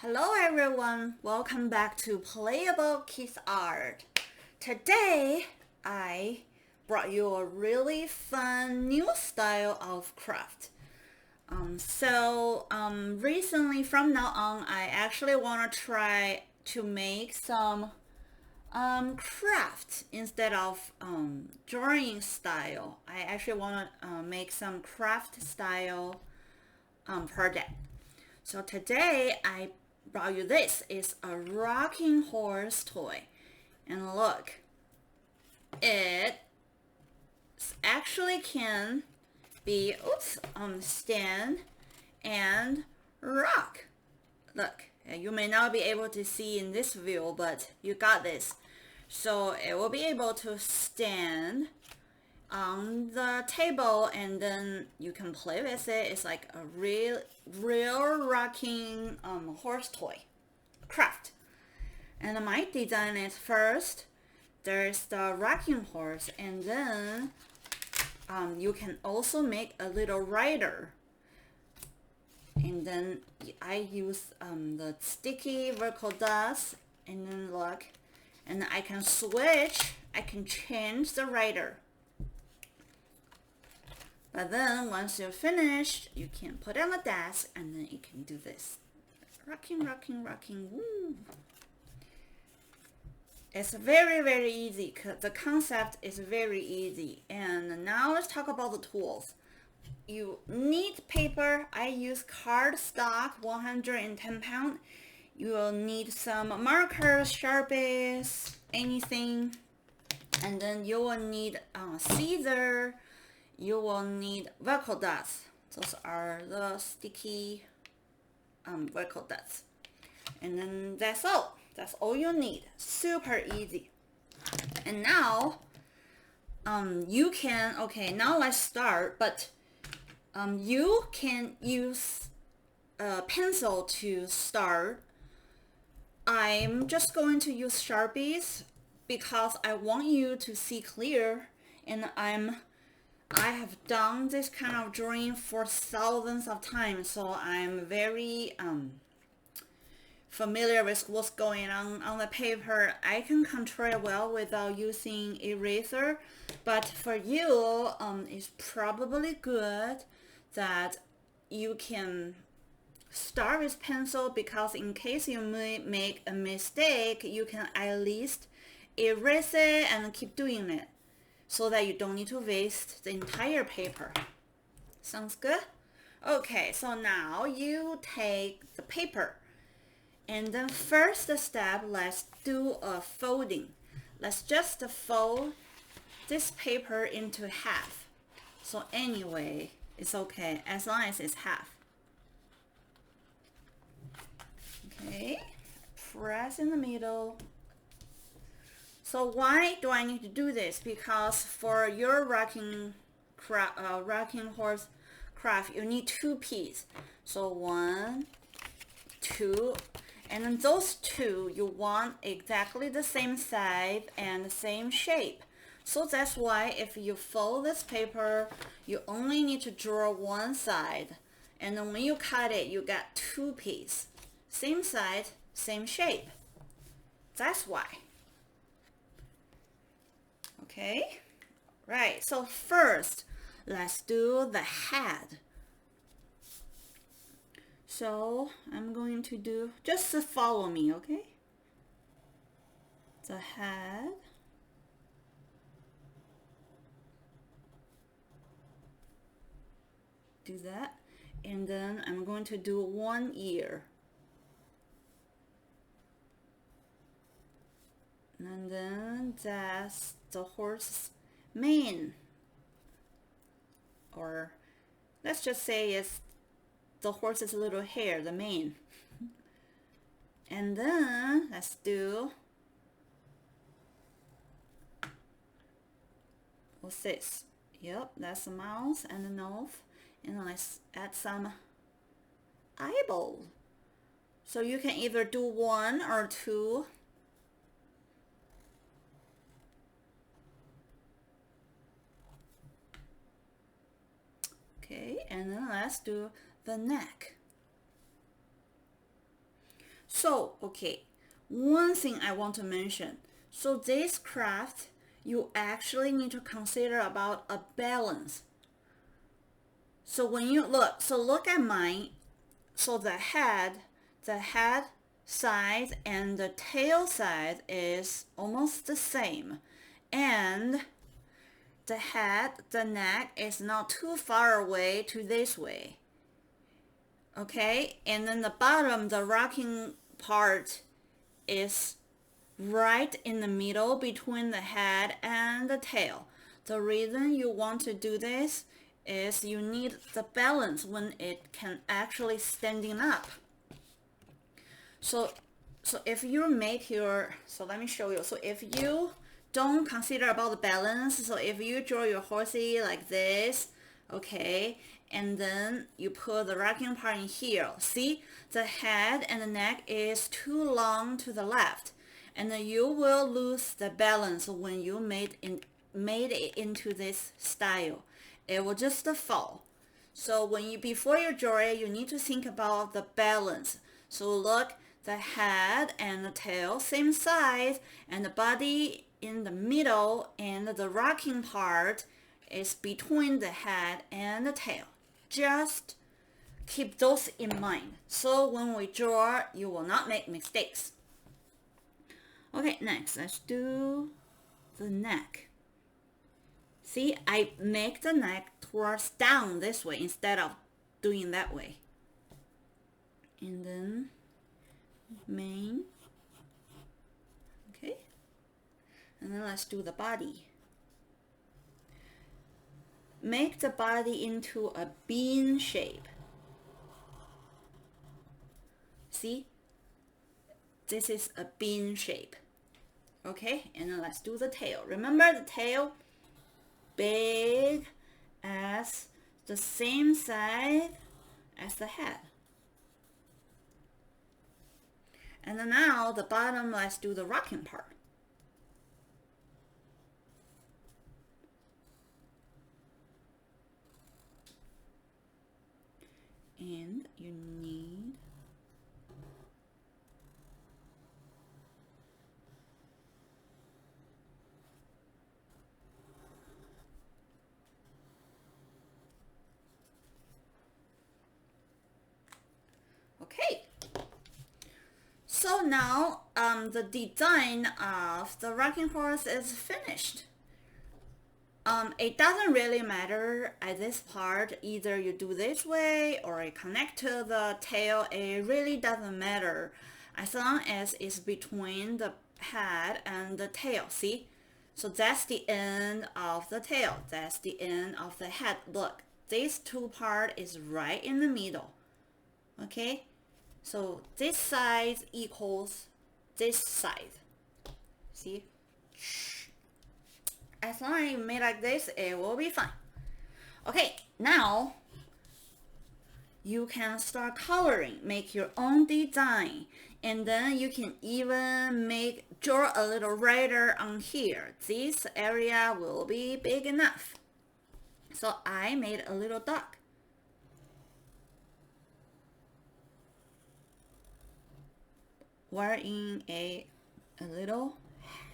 Hello everyone, welcome back to Playable Kids Art. Today I brought you a really fun new style of craft. Recently from now on I actually want to try to make some craft instead of drawing style. I actually want to make some craft style project. So today I brought you this. It's a rocking horse toy. And look, it actually can be stand and rock. Look, you may not be able to see in this view, but you got this. So it will be able to stand on the table and then you can play with it. It's like a real rocking horse toy craft. And my design is first there's the rocking horse, and then you can also make a little rider. And then I use the sticky vertical dots, and then look, and I can switch, I can change the rider. But then once you're finished, you can put it on the desk and then you can do this. Rocking, rocking, rocking, woo! It's very easy. The concept is very easy. And now let's talk about the tools. You need paper. I use cardstock, 110 pound. You will need some markers, Sharpies, anything. And then you will need scissors. You will need vertical dots. Those are the sticky vertical dots. And then that's all. That's all you need. Super easy. And now you can, okay, now let's start, but you can use a pencil to start. I'm just going to use Sharpies because I want you to see clear, and I have done this kind of drawing for thousands of times, so I'm very familiar with what's going on the paper. I can control it well without using eraser, but for you, it's probably good that you can start with pencil, because in case you may make a mistake, you can at least erase it and keep doing it, so that you don't need to waste the entire paper. Sounds good? Okay, so now you take the paper, and then first step, let's do a folding. Let's just fold this paper into half. So anyway, it's okay as long as it's half. Okay, press in the middle. So why do I need to do this? Because for your rocking horse craft, you need 2 pieces. So 1, 2, and then those 2 you want exactly the same size and the same shape. So that's why if you fold this paper, you only need to draw one side, and then when you cut it, you got 2 pieces. Same size, same shape. That's why. Okay, right, so first let's do the head. So I'm going to do, just follow me, okay? The head. Do that, and then I'm going to do 1 ear. And then that's the horse's mane, or let's just say it's the horse's little hair, the mane. And then let's do, what's this? Yep, that's the mouth and the nose. And let's add some eyeball. So you can either do 1 or 2. Okay, and then let's do the neck. So, okay, one thing I want to mention. So this craft, you actually need to consider about a balance. So when you look at mine. So the head size and the tail size is almost the same. And the neck is not too far away to this way. Okay, and then the bottom, the rocking part is right in the middle between the head and the tail. The reason you want to do this is you need the balance when it can actually standing up. So if you make so let me show you. So if you don't consider about the balance, so if you draw your horsey like this, okay, and then you put the rocking part in here, see, the head and the neck is too long to the left, and then you will lose the balance when you made it into this style. It will just fall. So before you draw it, you need to think about the balance. So look, the head and the tail same size, and the body in the middle, and the rocking part is between the head and the tail. Just keep those in mind. So when we draw, you will not make mistakes. Okay, next let's do the neck. See, I make the neck towards down this way instead of doing that way. And then mane. Okay. And then let's do the body. Make the body into a bean shape. See? This is a bean shape. Okay, and then let's do the tail. Remember the tail? Big as the same size as the head. And then now the bottom, let's do the rocking part. And you need okay. So now the design of the rocking horse is finished. It doesn't really matter at this part, either you do this way or you connect to the tail. It really doesn't matter as long as it's between the head and the tail. See, so that's the end of the tail, that's the end of the head. Look, this two part is right in the middle. Okay, so this side equals this side. See, as long as you make like this, it will be fine. Okay, now you can start coloring, make your own design, and then you can even draw a little rider on here. This area will be big enough. So I made a little duck. Wearing a little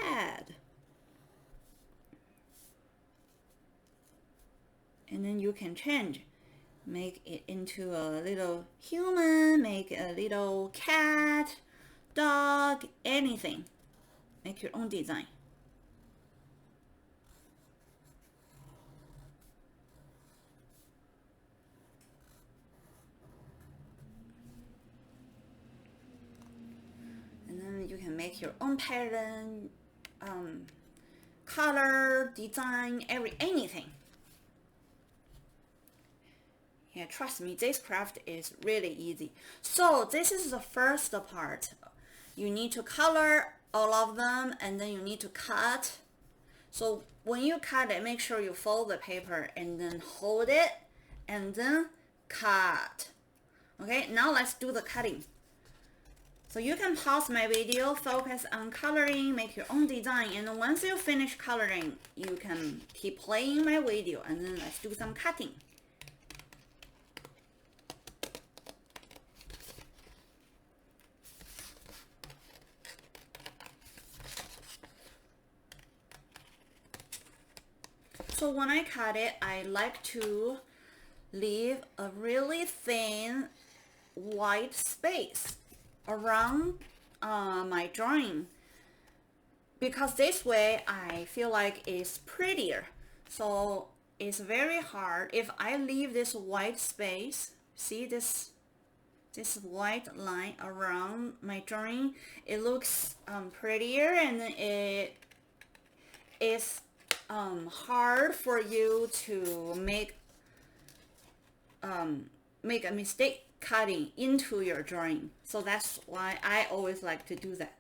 head. And then you can change, make it into a little human, make a little cat, dog, anything. Make your own design. And then you can make your own pattern, color, design, anything. Yeah, trust me, this craft is really easy. So this is the first part. You need to color all of them, and then you need to cut. So when you cut it, make sure you fold the paper and then hold it and then cut. Okay, now let's do the cutting. So you can pause my video, focus on coloring, make your own design, and once you finish coloring, you can keep playing my video, and then let's do some cutting. also when I cut it, I like to leave a really thin white space around my drawing, because this way I feel like it's prettier. So it's very hard if I leave this white space. See this white line around my drawing, it looks prettier, and it is hard for you to make a mistake cutting into your drawing. So that's why I always like to do that.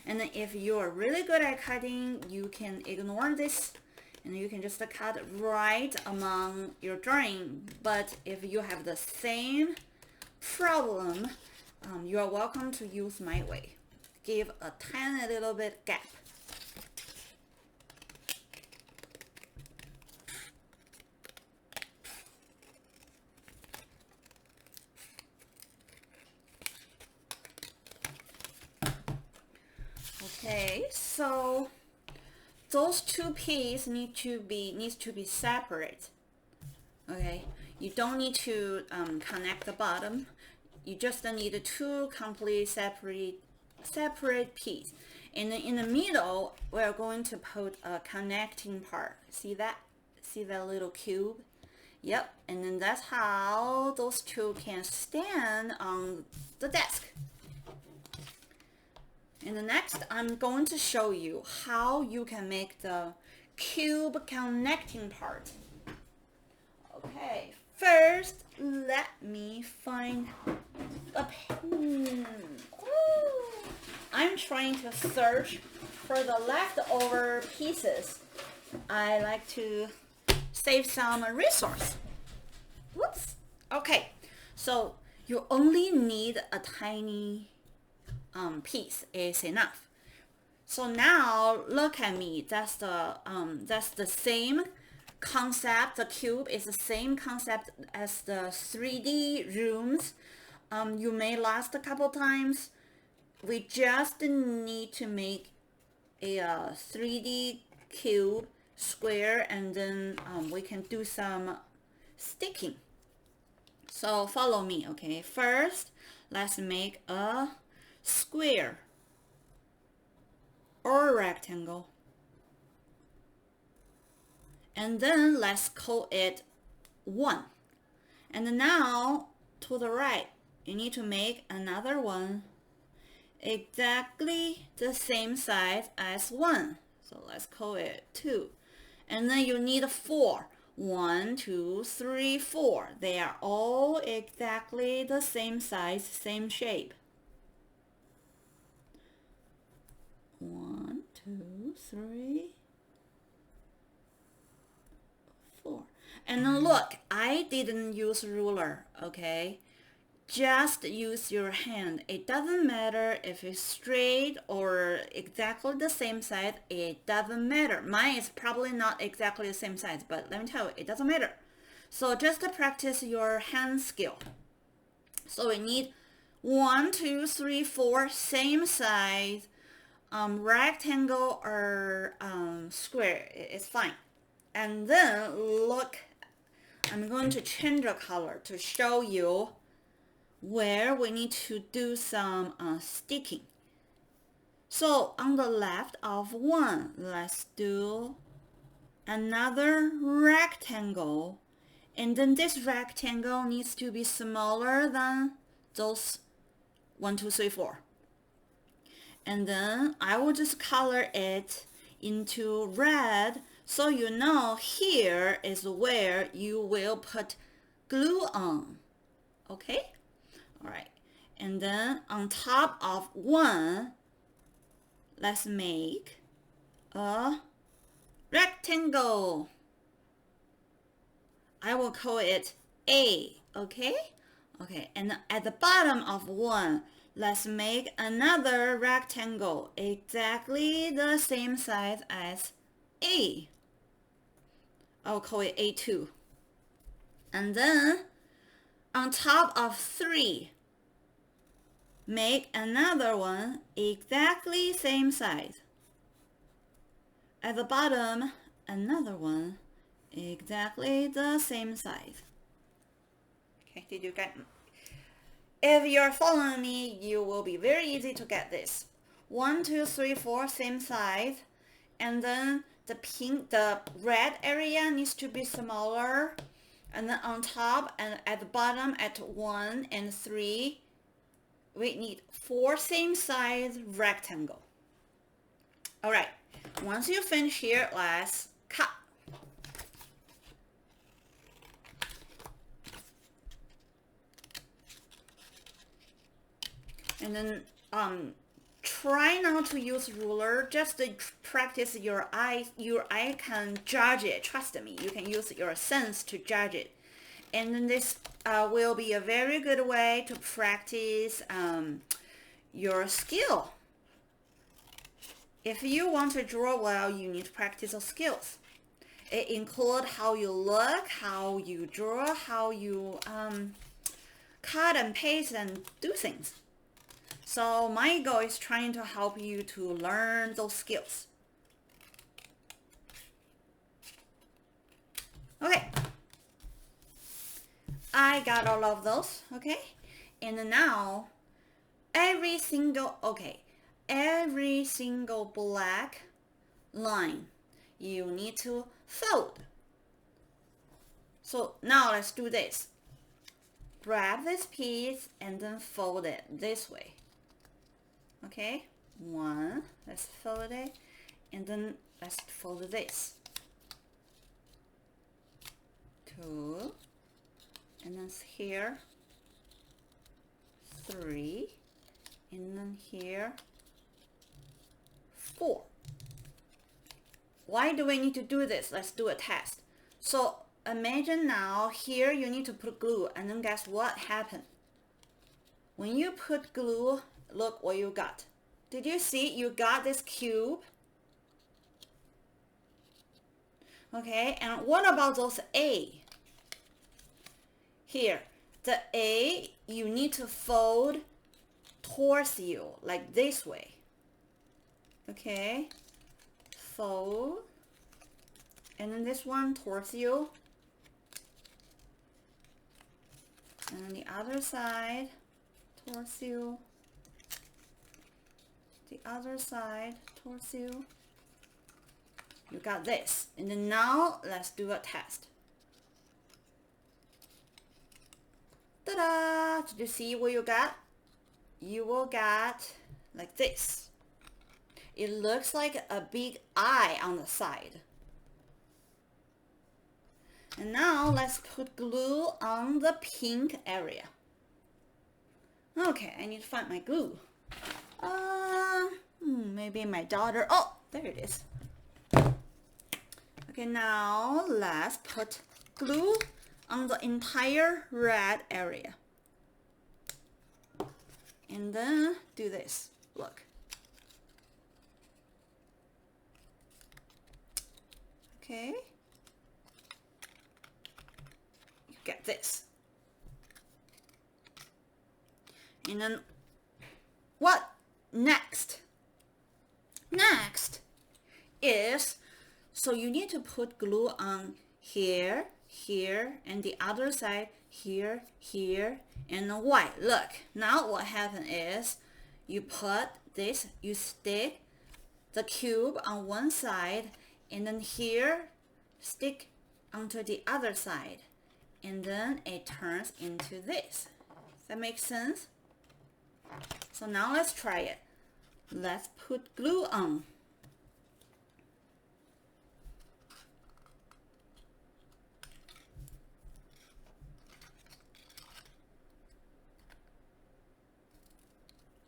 And then if you are really good at cutting, you can ignore this and you can just cut right among your drawing. But if you have the same problem, you are welcome to use my way. Give a tiny little bit gap. Okay, so those two pieces needs to be separate. Okay, you don't need to connect the bottom. You just need two complete separate pieces. And then in the middle, we're going to put a connecting part. See that? See that little cube? Yep. And then that's how those two can stand on the desk. And the next, I'm going to show you how you can make the cube connecting part. Okay, first, let me find a pen. Ooh. I'm trying to search for the leftover pieces. I like to save some resource. Whoops. Okay, so you only need a tiny piece is enough. So now look at me. That's the same concept. The cube is the same concept as the 3D rooms. You may last a couple times. We just need to make a 3D cube square, and then we can do some sticking. So follow me, okay? First, let's make a square or rectangle, and then let's call it 1. And now to the right, you need to make another one exactly the same size as 1. So let's call it 2. And then you need 4. 1, 2, 3, 4. They are all exactly the same size, same shape. 1, 2, 3, 4. And then look, I didn't use ruler, okay? Just use your hand. It doesn't matter if it's straight or exactly the same size. It doesn't matter. Mine is probably not exactly the same size, but let me tell you, it doesn't matter. So just practice your hand skill. So we need 1, 2, 3, 4, same size. Rectangle or square, it's fine. And then look, I'm going to change the color to show you where we need to do some sticking. So on the left of 1, let's do another rectangle, and then this rectangle needs to be smaller than those 1, 2, 3, 4. And then I will just color it into red, so you know here is where you will put glue on. Okay? Alright. And then on top of 1, let's make a rectangle. I will call it A. Okay? Okay. And at the bottom of 1, let's make another rectangle exactly the same size as A. I'll call it A2. And then on top of 3, make another one exactly same size. At the bottom, another one exactly the same size. Okay, did you get? If you're following me, you will be very easy to get this. 1, 2, 3, 4, same size, and then the red area needs to be smaller, and then on top and at the bottom at 1 and 3, we need 4 same size rectangle. All right, once you finish here, let's cut. And then try not to use ruler, just to practice your eye. Your eye can judge it. Trust me, you can use your sense to judge it. And then this will be a very good way to practice your skill. If you want to draw well, you need to practice those skills. It includes how you look, how you draw, how you cut and paste and do things. So my goal is trying to help you to learn those skills. Okay. I got all of those, okay? And now every single black line you need to fold. So now let's do this. Grab this piece and then fold it this way. Okay, 1, let's fold it, and then let's fold this. 2, and then here, 3, and then here, 4. Why do we need to do this? Let's do a test. So imagine now here you need to put glue, and then guess what happened? When you put glue, look what you got. Did you see you got this cube? Okay, and what about those A? Here, the A you need to fold towards you, like this way. Okay, fold, and then this one towards you, and then the other side towards you, the other side towards you. You got this. And then now let's do a test. Ta-da! Did you see what you got? You will get like this. It looks like a big eye on the side. And now let's put glue on the pink area. Okay, I need to find my glue. Maybe my daughter. Oh, there it is. Okay, now let's put glue on the entire red area. And then do this. Look. Okay. You get this. And then what next? Next is, so you need to put glue on here, here, and the other side, here, here, and white. Look, now what happened is, you put this, you stick the cube on one side, and then here, stick onto the other side, and then it turns into this. Does that make sense? So now let's try it. Let's put glue on.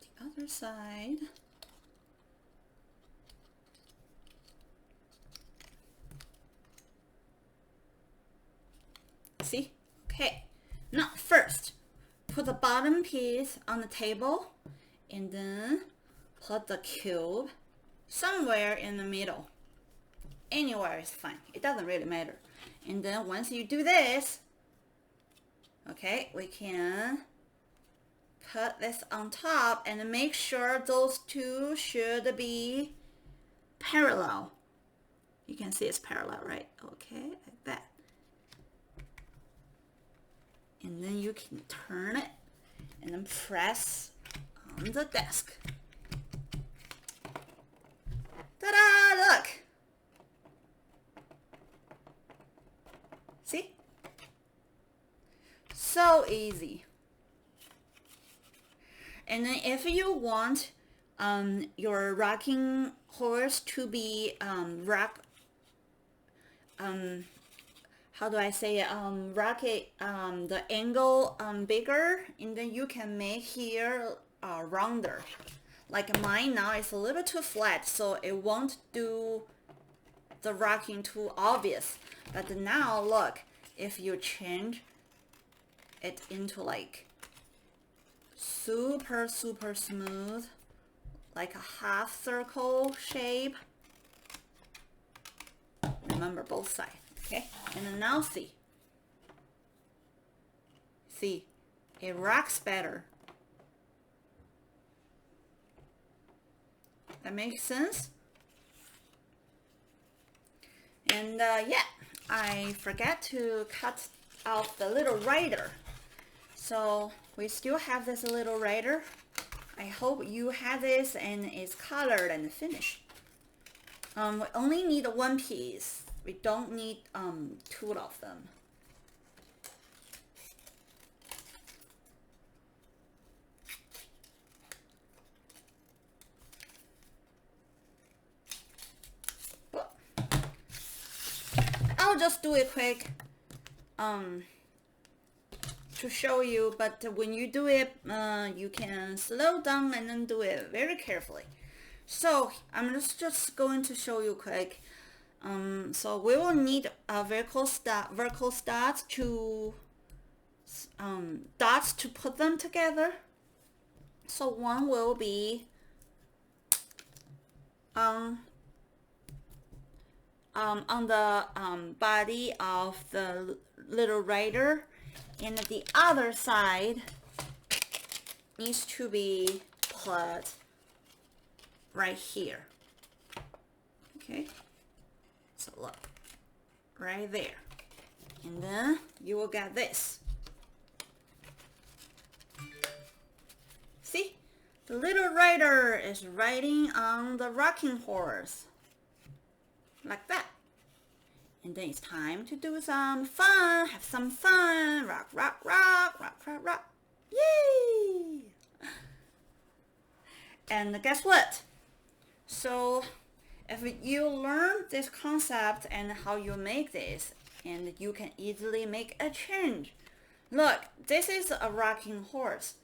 The other side. See? Okay. Now first, put the bottom piece on the table, and then put the cube somewhere in the middle. Anywhere is fine. It doesn't really matter. And then once you do this, okay, we can put this on top and make sure those two should be parallel. You can see it's parallel, right? Okay, like that. And then you can turn it and then press on the desk. Ta-da! Look! See? So easy. And then if you want your rocking horse to be how do I say it? Rocket the angle bigger, and then you can make here rounder. Like mine now is a little too flat, so it won't do the rocking too obvious. But now look, if you change it into like super smooth, like a half circle shape. Remember both sides, okay? And then now see, it rocks better. That makes sense? And yeah, I forgot to cut out the little rider. So we still have this little rider. I hope you have this and it's colored and finished. We only need one piece. We don't need two of them. I'll just do it quick to show you, but when you do it, you can slow down and then do it very carefully. So I'm just going to show you quick. So we will need a vertical dots to put them together. So one will be on the body of the little rider, and the other side needs to be put right here. Okay, so look, right there, and then you will get this. See, the little rider is riding on the rocking horse, like that. And then it's time to do some fun, have some fun, rock, rock, rock, rock, rock, rock, yay! And guess what? So if you learn this concept and how you make this, and you can easily make a change. Look, this is a rocking horse.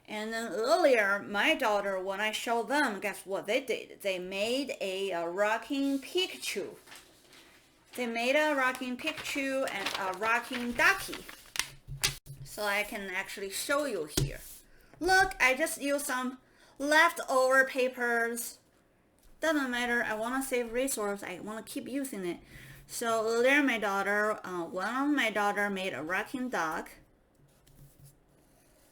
And then earlier, my daughter, when I showed them, guess what they did? They made a rocking Pikachu. They made a rocking Pikachu and a rocking ducky. So I can actually show you here. Look, I just used some leftover papers. Doesn't matter, I want to save resource. I want to keep using it. So earlier my daughter, one of my daughter made a rocking duck.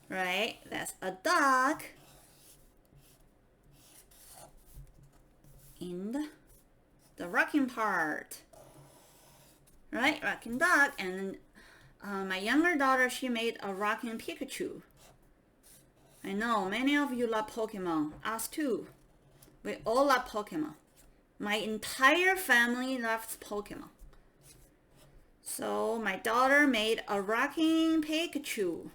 Right, that's a duck. And the rocking part. Right, rocking duck. And my younger daughter, she made a rocking Pikachu. I know many of you love Pokemon, us too. We all love Pokemon. My entire family loves Pokemon. So my daughter made a rocking Pikachu.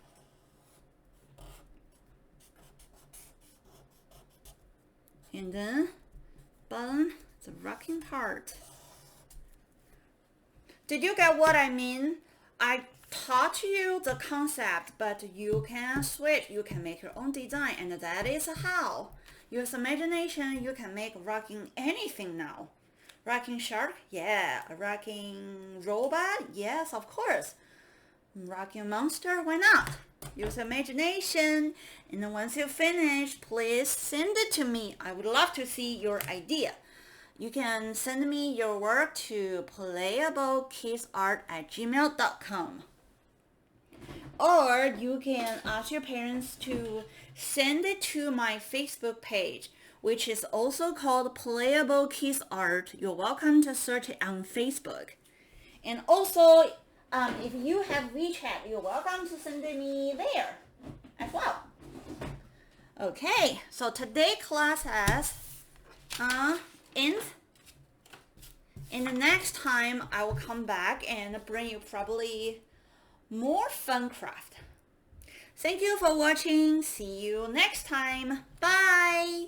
And then bottom, the rocking part. Did you get what I mean? I taught you the concept, but you can switch. You can make your own design, and that is how. Use imagination. You can make rocking anything now. Rocking shark? Yeah. A rocking robot? Yes, of course. Rocking monster? Why not? Use imagination. And then once you finish, please send it to me. I would love to see your idea. You can send me your work to playablekidsart@gmail.com. or you can ask your parents to send it to my Facebook page, which is also called Playable Kids Art. You're welcome to search it on Facebook. And also, if you have WeChat, you're welcome to send me there as well. Okay, so today class has ends. And the next time I will come back and bring you probably more fun craft. Thank you for watching. See you next time. Bye.